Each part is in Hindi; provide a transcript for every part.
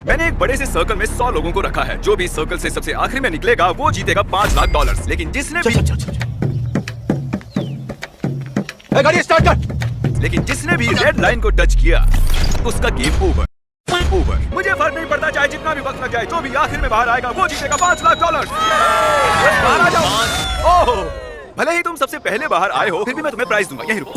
मैंने एक बड़े से सर्कल में 100 लोगों को रखा है। जो भी सर्कल से सबसे आखिरी में निकलेगा वो जीतेगा $5 लाख। लेकिन जिसने भी गाड़ी स्टार्ट कर। लेकिन जिसने भी रेड लाइन को टच किया उसका गेम ओवर। मुझे फर्क नहीं पड़ता चाहे जितना भी वक्त लग जाए, जो भी आखिर में बाहर आएगा वो जीतेगा $5 लाख। बाहर आ जाओ। ओह, भले ही तुम सबसे पहले बाहर आए हो, फिर भी मैं तुम्हें प्राइज दूंगा। यहीं रुको।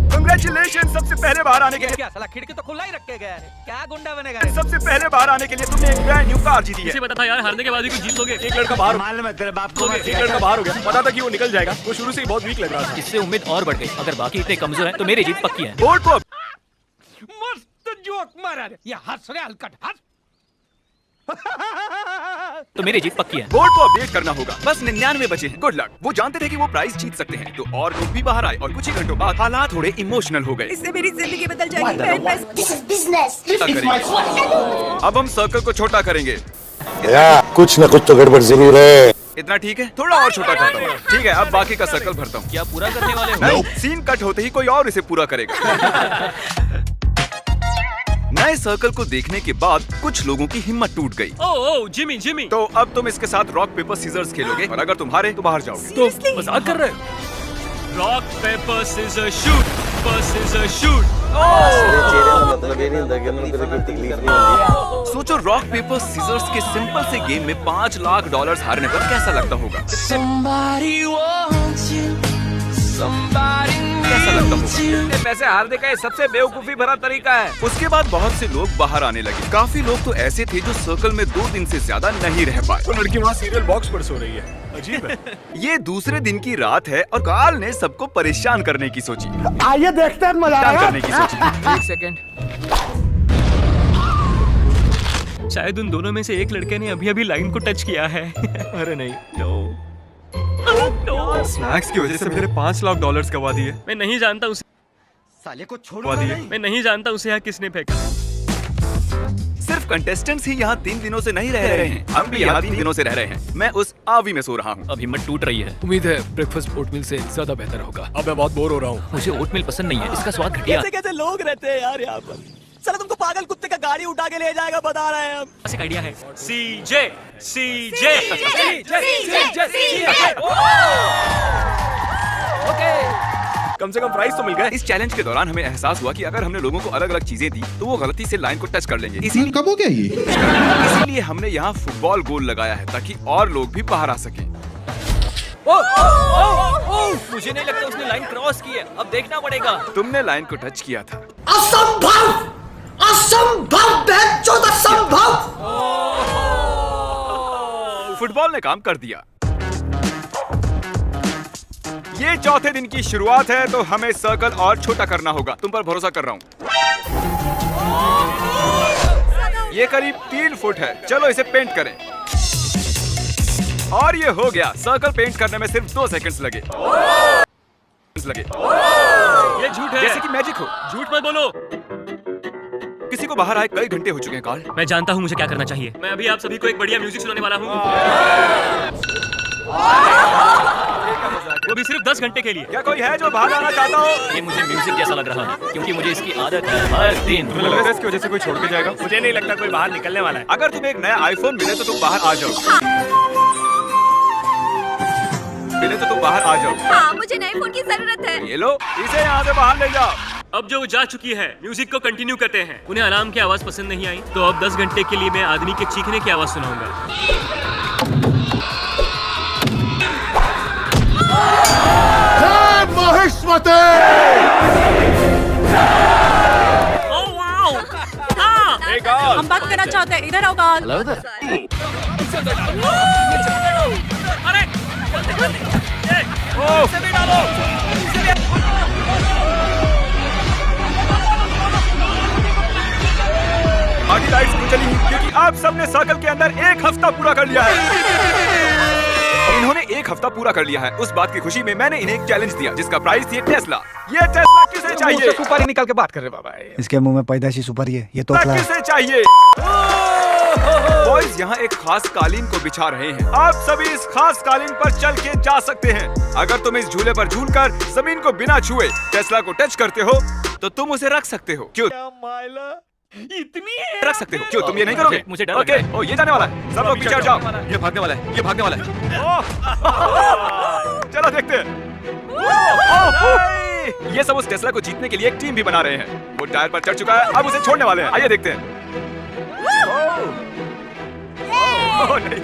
कांग्रेचुलेशन, सबसे पहले बाहर आने के लिए। क्या साला खिड़की तो खुला ही रख के गया है, क्या गुंडा बनेगा? सबसे पहले बाहर आने के लिए तुमने एक ब्रांड न्यू कार जीती है। इसे पता था यार, हारने के बाद ही कुछ जीत लोगे। एक लड़का बाहर मालूम है तेरे बाप को। एक लड़का बाहर हो गया, पता था कि वो निकल जाएगा। वो शुरू से ही बहुत वीक लग रहा था। इससे उम्मीद और बढ़ गई। अगर बाकी इतने कमजोर हैं तो मेरी जीत पक्की है। बोर्ड को मस्त जोक मारा रे, ये हंस रहे हलकट हंस। तो मेरी जीत पक्की है। बोर्ड को अपडेट करना होगा। बस 99 बचे हैं। Good luck. वो जानते थे कि वो प्राइज जीत सकते हैं, तो और लोग भी बाहर आए और कुछ ही घंटों बाद हालात थोड़े इमोशनल हो गए। इससे मेरी जिंदगी बदल जाएगी। This is business. अब हम सर्कल को छोटा करेंगे। कुछ न कुछ तो गड़बड़ जरूर है। इतना ठीक है, थोड़ा और छोटा करता हूँ। ठीक है, अब बाकी का सर्कल भरता हूँ। क्या पूरा करने वाले हो? नहीं, सीन कट होते ही कोई और इसे पूरा करेगा। नए सर्कल को देखने के बाद कुछ लोगों की हिम्मत टूट गई। ओह जिमी। तो अब तुम इसके साथ रॉक पेपर सीजर्स खेलोगे और अगर तुम हारे तो बाहर जाओगे। तो मजाक कर रहे हो? Rock paper scissor shoot, shoot. मतलब ये नहीं होता कि अंदर कोई तकलीफ नहीं होती। सोचो, रॉक पेपर सीजर्स के सिंपल से गेम में $5 लाख हारने पर कैसा लगता होगा? कैसा लगता होगा? इतने पैसे हारने का ये सबसे बेवकूफी भरा तरीका है। उसके बाद बहुत से लोग बाहर आने लगे। काफी लोग तो ऐसे थे जो सर्कल में 2 दिन से ज्यादा नहीं रह पाए। वो लड़की वहाँ सीरियल बॉक्स पर सो रही है, अजीब है। ये दूसरे दिन की रात है और काल ने सबको परेशान करने की सोची। आइए देखते हैं मजा आएगा। करने की सोची। एक सेकंड, शायद उन दोनों में से एक लड़के ने अभी लाइन को टच किया है। अरे नहीं, स्नैक्स की वजह से मेरे $5 लाख गवा दिए। मैं नहीं जानता उसे। साले को छोड़ो नहीं। मैं नहीं जानता उसे यहाँ किसने फेंका। सिर्फ कंटेस्टेंट्स ही यहाँ 3 दिनों से नहीं रह रहे हैं, हम भी यहाँ 3 दिनों से रह रहे हैं। मैं उस आवी में सो रहा हूँ। अब हिम्मत टूट रही है। उम्मीद है ब्रेकफास्ट ओटमील से ज्यादा बेहतर होगा। अब मैं बहुत बोर हो रहा हूँ। मुझे ओटमील पसंद नहीं है, इसका स्वाद घटिया। कैसे लोग रहते हैं यार यहाँ पर? साला तुमको पागल कुत्ते का गाड़ी उठा के ले जाएगा, बता रहे हैं हम। बस एक आइडिया है। सीजे। कम से कम प्राइस तो मिल गया। इस चैलेंज के दौरान हमें एहसास हुआ कि अगर हमने लोगों को अलग अलग चीजें दी तो वो गलती से लाइन को टच कर लेंगे। कब हो गया ये? इसीलिए हमने यहाँ फुटबॉल गोल लगाया है ताकि और लोग भी बाहर आ सकें। मुझे नहीं लगता उसने लाइन क्रॉस की है। अब देखना पड़ेगा। तुमने लाइन को टच किया था। असंभव! असंभव! फुटबॉल ने काम कर दिया। ये चौथे दिन की शुरुआत है, तो हमें सर्कल और छोटा करना होगा। तुम पर भरोसा कर रहा हूँ। ये करीब 3 फुट है। चलो इसे पेंट करें। और ये हो गया। सर्कल पेंट करने में सिर्फ 2 सेकंड्स लगे। ये झूठ है। जैसे कि मैजिक हो। झूठ मत बोलो। किसी को बाहर आए कई घंटे हो चुके हैं कार्ल। मैं जानता हूँ मुझे क्या करना चाहिए। मैं अभी आप सभी को एक बढ़िया म्यूजिक सुनाने वाला हूँ। वो भी सिर्फ 10 घंटे के लिए। क्या कोई है जो बाहर आना चाहता हो? ये मुझे म्यूजिक जैसा लग रहा है क्योंकि मुझे इसकी आदत है हर दिन। तुम्हें लग रहा है इसकी वजह से कोई छोड़ के जाएगा? मुझे नहीं लगता कोई बाहर निकलने वाला है। अगर तुम्हें एक नया आईफोन मिले तो तुम बाहर आ जाओ। हाँ, मुझे नए फोन की जरूरत है। ये लो, इसे यहाँ से बाहर ले जाओ। अब जो जा चुकी है, म्यूजिक को कंटिन्यू करते हैं। उन्हें अलार्म की आवाज पसंद नहीं आई, तो अब 10 घंटे के लिए मैं आदमी के चीखने की आवाज सुनाऊंगा। Oh wow! हम बात करना चाहते हैं, इधर आओ गाल। अरे! बाकी लाइट्स क्यों चली क्योंकि आप सबने सर्कल के अंदर 1 हफ्ता पूरा कर लिया है। इन्होंने 1 हफ्ता पूरा कर लिया है। उस बात की खुशी में मैंने इन्हें एक चैलेंज दिया जिसका प्राइस थी टेस्ला। ये टेस्ला किसे चाहिए? सुपारी निकाल के बात कर रहे बाबा। इसके मुंह में पैदाशी सुपारी है, ये तोतला है। किसे चाहिए? बॉयज यहाँ एक खास कालीन को बिछा रहे हैं। आप सभी इस खास कालीन पर चल के जा सकते हैं। अगर तुम इस झूले पर झूलकर जमीन को बिना छुए टेस्ला को टच करते हो तो तुम उसे रख सकते हो। क्यों? रख सकते हो। क्यों तुम ये नहीं करोगे? मुझे डर ओके, ओ ये जाने वाला है। सब लोग पीछे हट जाओ। ये भागने वाला है, ये भागने वाला है। चलो देखते हैं। ये सब उस टेस्ला को जीतने के लिए एक टीम भी बना रहे हैं। वो टायर पर चढ़ चुका है, अब उसे छोड़ने वाले हैं। आइए देखते हैं। ओह नहीं।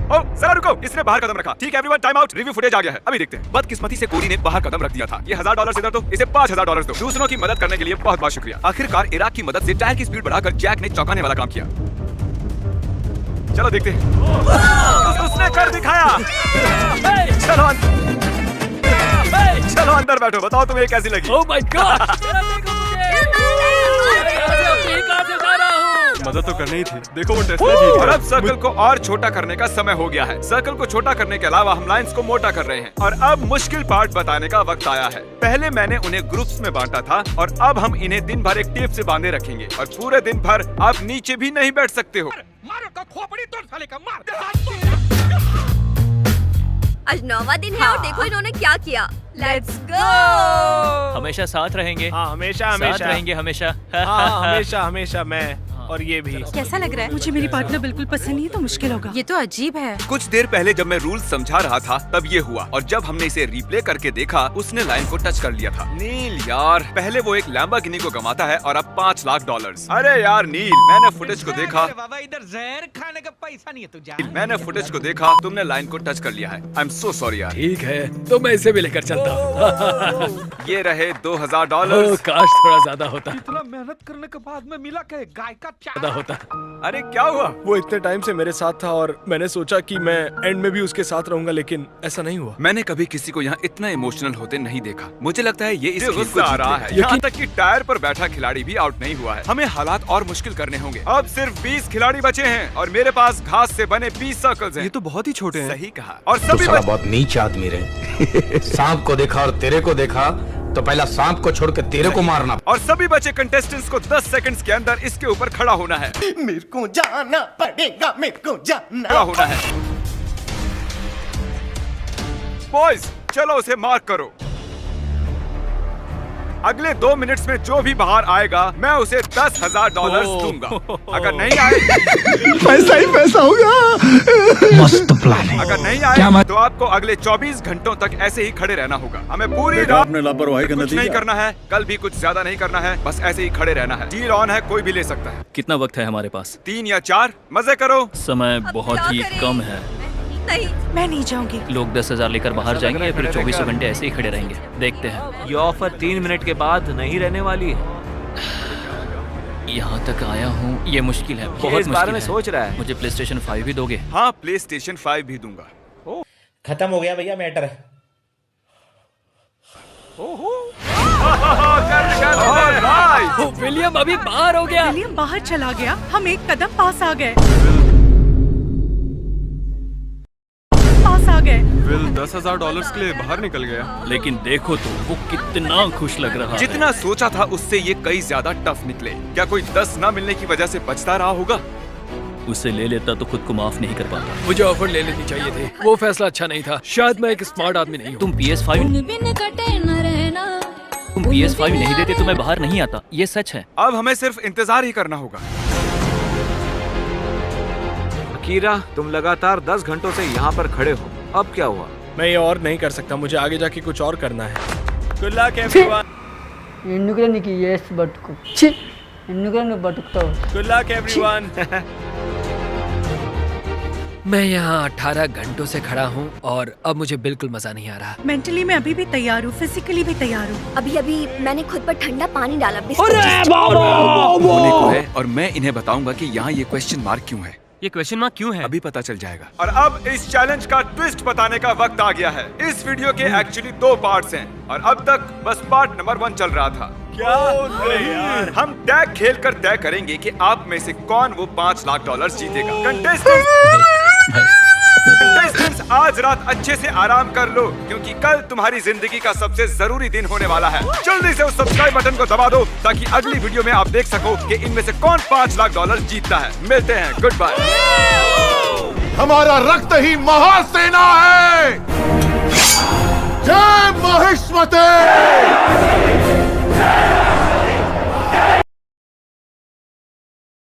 ओह जरा रुको, इसने बाहर कदम रखा। ठीक है everyone, time out. Review footage आ गया है, अभी देखते हैं। बदकिस्मती से कोरी ने बाहर कदम रख दिया था। ये $1000 इधर दो, इसे $5000 दो। दूसरों की मदद करने के लिए बहुत बहुत शुक्रिया। आखिरकार इराक की मदद से टायर की स्पीड बढ़ाकर जैक ने चौंकाने वाला काम किया। चलो देखते हैं। उसने कर दिखाया। चलो अंदर बैठो, बताओ तुम्हें ये कैसी लगी? ओह माय गॉड, मदद तो करनी ही थी। देखो वो टेस्ला जीत गया। और अब सर्कल को और छोटा करने का समय हो गया है। सर्कल को छोटा करने के अलावा हम लाइंस को मोटा कर रहे हैं। और अब मुश्किल पार्ट बताने का वक्त आया है। पहले मैंने उन्हें ग्रुप्स में बांटा था और अब हम इन्हें दिन भर एक टेप से बांधे रखेंगे और पूरे दिन भर आप नीचे भी नहीं बैठ सकते हो। आज 9वां दिन है और देखो इन्होंने क्या किया। Let's go. हमेशा साथ रहेंगे। हाँ हमेशा साथ हमेशा रहेंगे हमेशा। हाँ हमेशा हमेशा मैं और ये भी। कैसा लग रहा है? मुझे मेरी पार्टनर बिल्कुल पसंद नहीं है तो मुश्किल होगा। ये तो अजीब है। कुछ देर पहले जब मैं रूल समझा रहा था तब ये हुआ और जब हमने इसे रिप्ले करके देखा उसने लाइन को टच कर लिया था। नील यार, पहले वो एक लैम्बोर्गिनी को कमाता है और अब $5 लाख। अरे यार नील, मैंने फुटेज को देखा। बाबा इधर जहर खाने का पैसा नहीं है तुझे। मैंने फुटेज को देखा, तुमने लाइन को टच कर लिया है। आई एम सो सॉरी यार। ठीक है, तो मैं इसे भी लेकर चलता हूँ। ये रहे $2000। काश थोड़ा ज्यादा होता। इतना मेहनत करने के बाद में मिला क्या? गाय का ज्यादा होता। अरे क्या हुआ? वो इतने टाइम से मेरे साथ था और मैंने सोचा कि मैं एंड में भी उसके साथ रहूंगा, लेकिन ऐसा नहीं हुआ। मैंने कभी किसी को यहाँ इतना इमोशनल होते नहीं देखा। मुझे लगता है ये इस गुस्सा आ रहा है। यहाँ तक कि टायर पर बैठा खिलाड़ी भी आउट नहीं हुआ है। हमें हालात और मुश्किल करने होंगे। अब सिर्फ 20 खिलाड़ी बचे हैं और मेरे पास घास से बने 20 सर्कल्स हैं। ये तो बहुत ही छोटे हैं। सही कहा। और सभी बहुत नीच आदमी रहे। सांप को देखा और तेरे को देखा तो पहला सांप को छोड़ के तेरे को मारना। और सभी बचे कंटेस्टेंट्स को 10 सेकंड्स के अंदर इसके ऊपर खड़ा होना है। मेरे को जाना पड़ेगा, मेरे को जाना खड़ा होना है। बॉयज चलो उसे मार्क करो। अगले 2 मिनट्स में जो भी बाहर आएगा मैं उसे $10,000 दूंगा। अगर नहीं आए पैसा ही पैसा होगा। मस्त प्लान है। अगर नहीं आए तो आपको अगले 24 घंटों तक ऐसे ही खड़े रहना होगा। हमें पूरी रात आपने लापरवाही का कुछ नहीं करना है, कल भी कुछ ज्यादा नहीं करना है, बस ऐसे ही खड़े रहना है। डील ऑन है, कोई भी ले सकता है। कितना वक्त है हमारे पास? 3 या 4। मजे करो। समय बहुत ही कम है। नहीं, मैं नहीं जाऊंगी। लोग 10,000 लेकर बाहर जाएंगे या फिर 24 घंटे ऐसे ही खड़े रहेंगे। देखते हैं। ये ऑफर 3 मिनट के बाद नहीं रहने वाली है। यहाँ तक आया हूँ, ये मुश्किल है, बहुत इस बारे में मुश्किल सोच रहा है। मुझे PlayStation 5 भी दोगे? हाँ PlayStation 5 भी दूंगा। खत्म हो गया भैया मैटर। विलियम अभी बाहर हो गया। विलियम बाहर चला गया, हम एक कदम पास आ गए। विल $10,000 के लिए बाहर निकल गया। लेकिन देखो तो वो कितना खुश लग रहा है। जितना सोचा था उससे ये कई ज्यादा टफ निकले। क्या कोई 10 न मिलने की वजह से पछता रहा होगा? उसे ले लेता तो खुद को माफ नहीं कर पाता। मुझे ऑफर ले लेनी चाहिए थी। वो फैसला अच्छा नहीं था। शायद मैं एक स्मार्ट आदमी नहीं हूँ। तुम PS5 नहीं देते तो मैं बाहर नहीं आता, ये सच है। अब हमें सिर्फ इंतजार ही करना होगा। कीरा, तुम लगातार 10 घंटों से यहाँ पर खड़े हो, अब क्या हुआ? मैं ये और नहीं कर सकता, मुझे आगे जाके कुछ और करना है। Good luck everyone. Good luck everyone. मैं यहाँ 18 घंटों से खड़ा हूँ और अब मुझे बिल्कुल मजा नहीं आ रहा। मेंटली मैं अभी भी तैयार हूँ, फिजिकली भी तैयार हूँ। अभी मैंने खुद पर ठंडा पानी डाला। होने को है और मैं इन्हें बताऊंगा कि यहाँ ये क्वेश्चन मार्क क्यों है। ये क्वेश्चन मार्क क्यों है? अभी पता चल जाएगा। और अब इस चैलेंज का ट्विस्ट बताने का वक्त आ गया है। इस वीडियो के एक्चुअली 2 पार्ट्स हैं और अब तक बस पार्ट नंबर 1 चल रहा था। क्या यार? हम टैग खेल कर तय करेंगे कि आप में से कौन वो $5 लाख जीतेगा। कंटेस्टेंट्स आज रात अच्छे से आराम कर लो क्योंकि कल तुम्हारी जिंदगी का सबसे जरूरी दिन होने वाला है। जल्दी से उस सब्सक्राइब बटन को दबा दो ताकि अगली वीडियो में आप देख सको कि इनमें से कौन $5 लाख जीतता है। मिलते हैं, गुड बाय। हमारा रक्त ही महासेना है। जय महिष्मते।